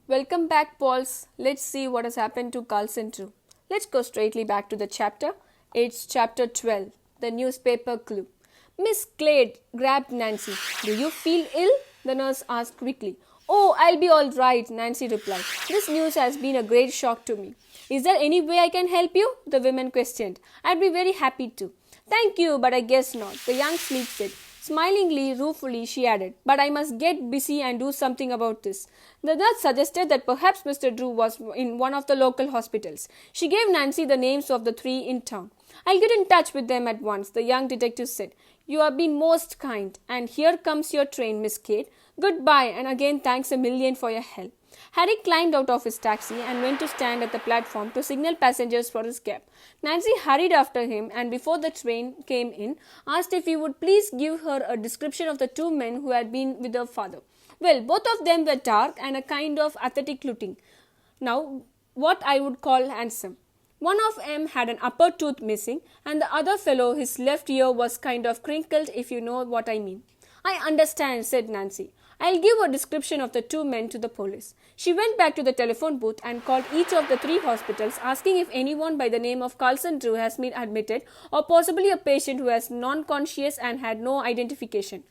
Welcome back, Pauls. Let's see what has happened to Carlson too. Let's go straightly back to the chapter. It's chapter 12, the newspaper clue. Miss Clade grabbed Nancy. Do you feel ill? The nurse asked quickly. Oh, I'll be all right, Nancy replied. This news has been a great shock to me. Is there any way I can help you? The woman questioned. I'd be very happy to. Thank you, but I guess not, the young sleuth said. Smilingly, ruefully, she added, but I must get busy and do something about this. The nurse suggested that perhaps Mr. Drew was in one of the local hospitals. She gave Nancy the names of the three in town. I'll get in touch with them at once, the young detective said. You have been most kind, and here comes your train, Miss Kate. Goodbye, and again thanks a million for your help. Harry climbed out of his taxi and went to stand at the platform to signal passengers for his cab. Nancy hurried after him and before the train came in, asked if he would please give her a description of the two men who had been with her father. Well, both of them were dark and a kind of athletic looking. Now, what I would call handsome. One of them had an upper tooth missing, and the other fellow, his left ear was kind of crinkled, if you know what I mean. I understand, said Nancy. I'll give a description of the two men to the police. She went back to the telephone booth and called each of the three hospitals, asking if anyone by the name of Carlson Drew has been admitted, or possibly a patient who was non-conscious and had no identification.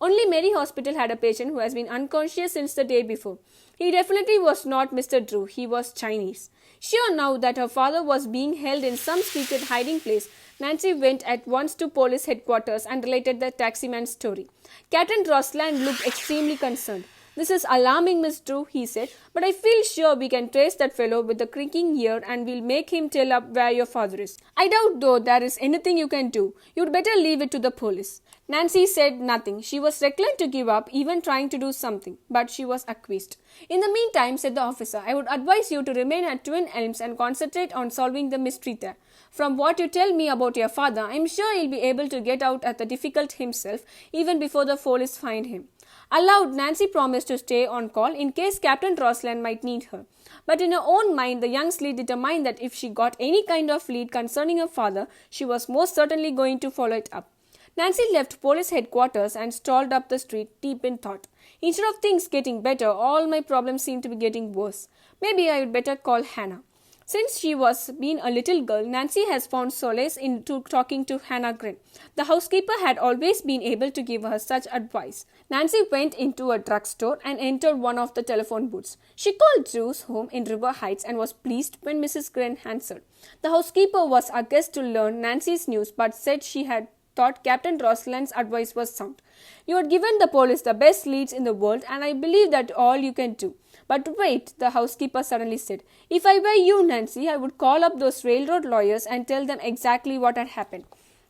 Only Mary Hospital had a patient who has been unconscious since the day before. He definitely was not Mr. Drew, he was Chinese. Sure now that her father was being held in some secret hiding place, Nancy went at once to police headquarters and related the taximan's story. Captain Rosland looked extremely concerned. This is alarming, Miss Drew, he said, but I feel sure we can trace that fellow with the creaking ear and we'll make him tell up where your father is. I doubt, though, there is anything you can do. You'd better leave it to the police. Nancy said nothing. She was reclined to give up, even trying to do something, but she was acquiesced. In the meantime, said the officer, I would advise you to remain at Twin Elms and concentrate on solving the mystery there. From what you tell me about your father, I am sure he'll be able to get out at the difficult himself, even before the police find him. Aloud, Nancy promised to stay on call in case Captain Rosland might need her. But in her own mind, the young sleuth determined that if she got any kind of lead concerning her father, she was most certainly going to follow it up. Nancy left police headquarters and strolled up the street, deep in thought. Instead of things getting better, all my problems seem to be getting worse. Maybe I would better call Hannah. Since she was been a little girl, Nancy has found solace in talking to Hannah Green. The housekeeper had always been able to give her such advice. Nancy went into a drugstore and entered one of the telephone booths. She called Drew's home in River Heights and was pleased when Mrs. Green answered. The housekeeper was aghast to learn Nancy's news but said she had thought Captain Rosland's advice was sound. You had given the police the best leads in the world and I believe that all you can do. But wait, the housekeeper suddenly said. If I were you, Nancy, I would call up those railroad lawyers and tell them exactly what had happened.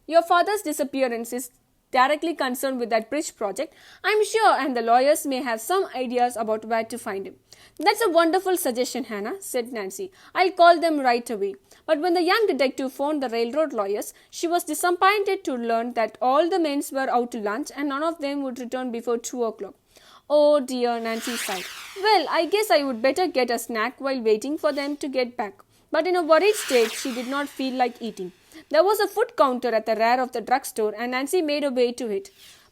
Your father's disappearance is directly concerned with that bridge project, I'm sure, and the lawyers may have some ideas about where to find him. That's a wonderful suggestion, Hannah, said Nancy. I'll call them right away. But when the young detective phoned the railroad lawyers, she was disappointed to learn that all the men were out to lunch and none of them would return before 2 o'clock. Oh dear, Nancy sighed. Well, I guess I would better get a snack while waiting for them to get back. But in a worried state, she did not feel like eating. There was a food counter at the rear of the drugstore and Nancy made her way to it.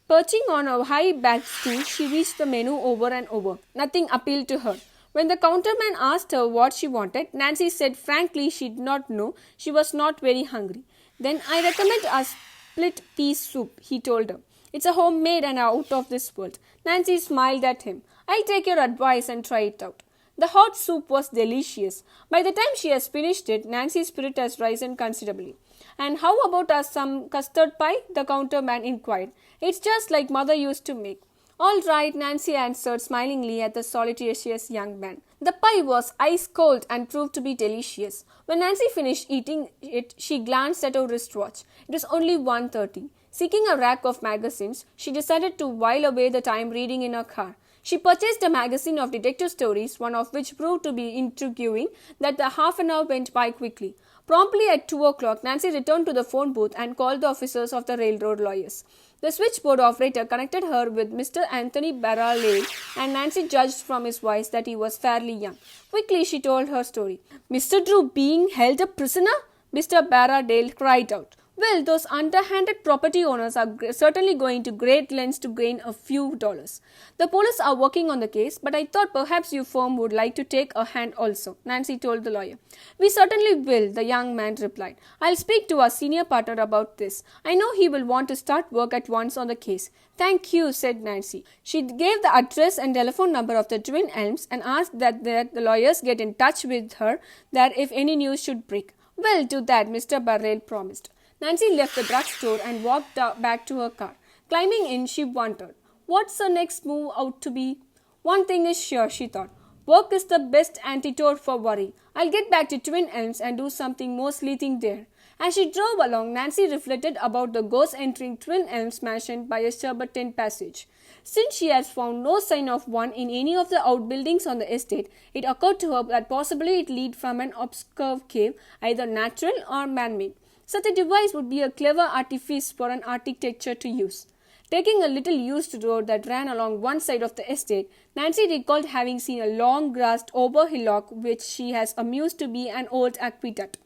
Perching on a high back stool, she reached the menu over and over. Nothing appealed to her. When the counterman asked her what she wanted, Nancy said frankly she did not know. She was not very hungry. Then I recommend a split pea soup, he told her. It's a homemade and out of this world. Nancy smiled at him. I'll take your advice and try it out. The hot soup was delicious. By the time she has finished it, Nancy's spirit has risen considerably. And how about some custard pie? The counterman inquired. It's just like mother used to make. All right, Nancy answered smilingly at the solitarious young man. The pie was ice cold and proved to be delicious. When Nancy finished eating it, she glanced at her wristwatch. It was only 1:30. Seeking a rack of magazines, she decided to while away the time reading in her car. She purchased a magazine of detective stories, one of which proved to be intriguing that the half an hour went by quickly. Promptly at 2 o'clock, Nancy returned to the phone booth and called the officers of the railroad lawyers. The switchboard operator connected her with Mr. Anthony Barralale, and Nancy judged from his voice that he was fairly young. Quickly, she told her story. Mr. Drew being held a prisoner? Mr. Barradale cried out. Well, those underhanded property owners are certainly going to great lengths to gain a few dollars. The police are working on the case, but I thought perhaps your firm would like to take a hand also, Nancy told the lawyer. We certainly will, the young man replied. I'll speak to our senior partner about this. I know he will want to start work at once on the case. Thank you, said Nancy. She gave the address and telephone number of the Twin Elms and asked that the lawyers get in touch with her that if any news should break. We'll do that, Mr. Burrell promised. Nancy left the drugstore and walked back to her car. Climbing in, she wondered, what's her next move out to be? One thing is sure, she thought. Work is the best antidote for worry. I'll get back to Twin Elms and do something more sleuthing there. As she drove along, Nancy reflected about the ghost entering Twin Elms mansion by a serpentine passage. Since she has found no sign of one in any of the outbuildings on the estate, it occurred to her that possibly it lead from an obscure cave, either natural or man-made. Such a device would be a clever artifice for an architecture to use. Taking a little used road that ran along one side of the estate, Nancy recalled having seen a long grassed ober hillock which she has amused to be an old aqueduct.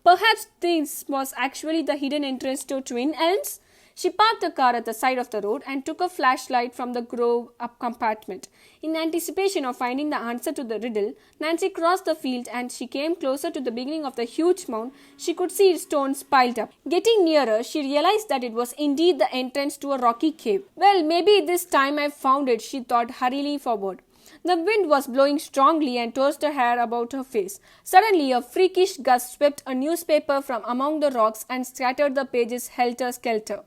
Perhaps this was actually the hidden entrance to Twin Elms? She parked the car at the side of the road and took a flashlight from the grove up compartment. In anticipation of finding the answer to the riddle, Nancy crossed the field and she came closer to the beginning of the huge mound. She could see stones piled up. Getting nearer, she realized that it was indeed the entrance to a rocky cave. Well, maybe this time I've found it, she thought hurriedly forward. The wind was blowing strongly and tossed her hair about her face. Suddenly, a freakish gust swept a newspaper from among the rocks and scattered the pages helter-skelter.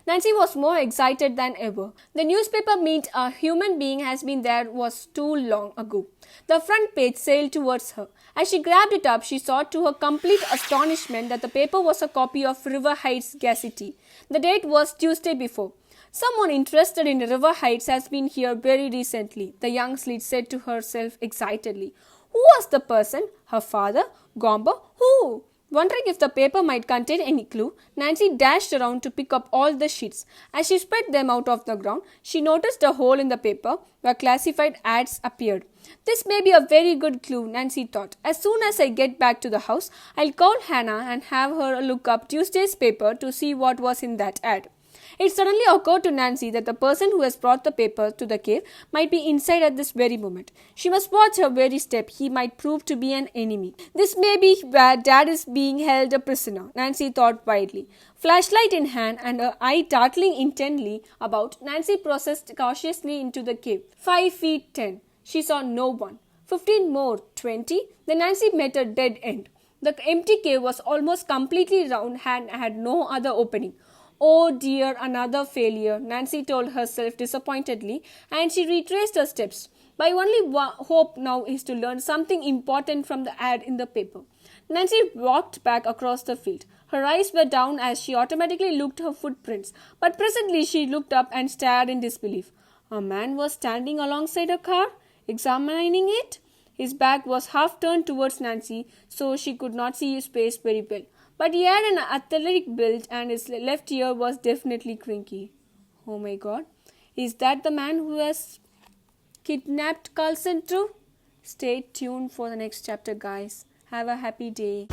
Nancy was more excited than ever. The newspaper meant a human being has been there was too long ago. The front page sailed towards her. As she grabbed it up, she saw to her complete astonishment that the paper was a copy of River Heights Gazette. The date was Tuesday before. Someone interested in River Heights has been here very recently, the young sleuth said to herself excitedly. Who was the person? Her father? Gomber? Who? Wondering if the paper might contain any clue, Nancy dashed around to pick up all the sheets. As she spread them out of the ground, she noticed a hole in the paper where classified ads appeared. This may be a very good clue, Nancy thought. As soon as I get back to the house, I'll call Hannah and have her look up Tuesday's paper to see what was in that ad. It suddenly occurred to Nancy that the person who has brought the paper to the cave might be inside at this very moment. She must watch her very step. He might prove to be an enemy. This may be where Dad is being held a prisoner, Nancy thought wildly. Flashlight in hand and her eye darting intently about, Nancy processed cautiously into the cave. 5 feet 10. She saw no one. 15 more. 20. Then Nancy met a dead end. The empty cave was almost completely round and had no other opening. Oh dear, another failure, Nancy told herself disappointedly, and she retraced her steps. My only hope now is to learn something important from the ad in the paper. Nancy walked back across the field. Her eyes were down as she automatically looked her footprints, but presently she looked up and stared in disbelief. A man was standing alongside her car, examining it. His back was half turned towards Nancy, so she could not see his face very well. But he had an athletic build and his left ear was definitely crinky. Oh my God. Is that the man who has kidnapped Carlson too? Stay tuned for the next chapter, guys. Have a happy day.